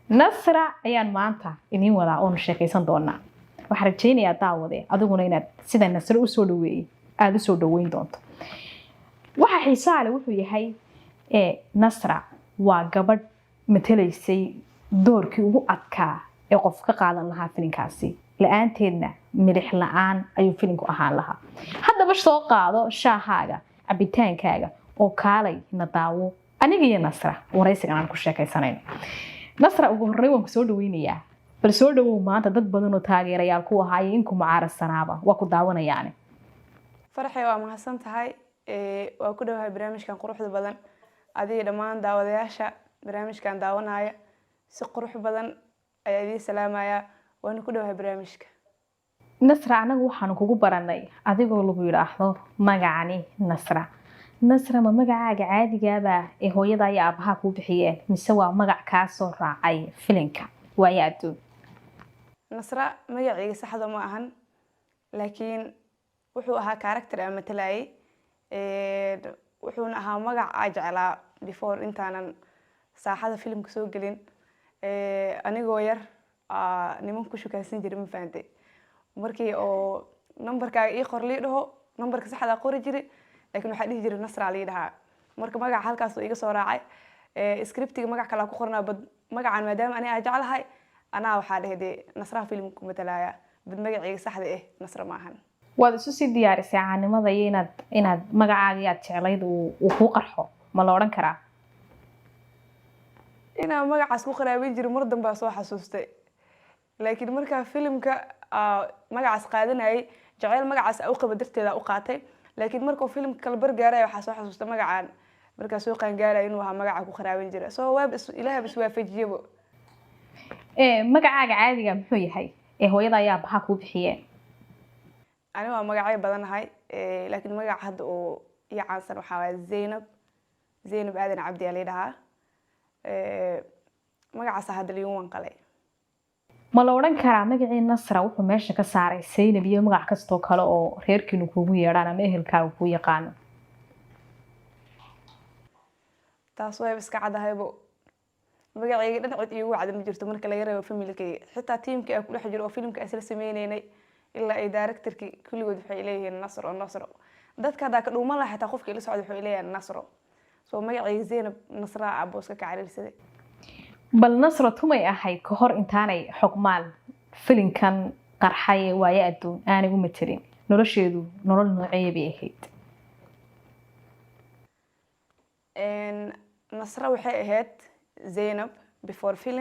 nasra ayaan maanta idin wadaa oo sheekaysan doonaa waxaan rajaynayaa daawade adiguna inaad sida nasra u soo dhaweeyay aad u soo dhaweyn doonto waxa xiiso leh wuxuu yahay nasra waa gabadh matalaysay doorkii ugu adkaa ee qof ka qaadan lahaa filinkaasi la'aanteedna milix la'aan ayuu filinku ahaan lahaa haddaba soo qaado shaahaaga cabitaankaaga oo kaalay na daawo aniga iyo nasra waraysigan aan ku sheekaysanayno nasra ugu horreyn waan ku soo dhaweynayaa bal soo dhawow maanta dad badan oo taageerayaal ku ahaayay inku mucaarasanaaba waa ku daawanayaane farxay waa mahadsan tahay waa ku dhawahay barnaamijkan quruxda badan adiga dhammaan daawadayaasha barnaamijkan daawanaya si qurux badan ayaa idin salaamaya waan ku dhawahay barnaamijka nasra anagu waxaan kugu baranay adigoo lagu yiraahdo magacani nasra ma magacaaga caadigaaba ee hooyada iyo aabaha ku bixiyeen mise waa magac ka soo raacay filinka waaya adduun nasra magacayga saxda ma ahan laakiin wuxuu ahaa character ama matalay wuxuuna ahaa magac aan jeclaa before intaanan saaxada filimka soo gelin anigoo yar niman ku shukaasan jiray ma fahamtay markii oo numberkaaga ii qor lii dhaho numberka saxda qori jiray laakiin waxa dhihi jiray nasra lii dhahaa marka magaca halkaas oo iga soo raacay scriptiga magac kale ku qornaa bad magacan maadaama aniga jeclahay anaa waxa dhahay nasra filimku matalaya bad magacayga saxda nasra ma ahan waad isu sii diyaarisay caanimada iyo inaad magacaaga aad jeclayd uu ku qarxo ma la oran karaa inaa magacaas ku qaraabin jiray mar dambe soo xasuustay laakiin marka filimka magacaas qaadanayay jacayl magacaas u qaba darteeda u qaatay laakiin markuu filimka kala bargaaray waxa soo xasuustay magacaan marka soo qaan gaaray inuu ahaa magaca ku qaraabin jiray soo waab ilaahay bas waafajiyay magacaaga caadiga muxuu yahay hooyada ayaa baxa ku bixiyeen أنا ما مجاعي بدن هاي لكن مجاع حد أو يعنصر وحاول زينب آذن عبدي عليه ده مجاع صهاد اليوم انقلي ما لو رن كرام مجاعي النصر أو ماشي كسارة زينب يوم مجاع كستو كلا أو غير كنو كوبي رانا مهل كاو كوي قانو تاسوي بس قاعدة هاي بو مجاعي نقعد يوعد مجرد من كلا يرى في ملكي حتى تيم كأكل حجر أو فيلم كأسر سميني إلا أي دايركتركي كل جود في إليه النصر دتك هذاك لو ما له حتى خوفك اللي صعد في إليه النصر سو ما يعي زين نصر عبوسك كعريل سيد بل نصر تومي أحي كهر إنتاني حكمال فيلم كان قرحي ويأدون أنا قمترين نرشيدو نرول نوعية بيهيد إن نصر وحي هاد زينب before film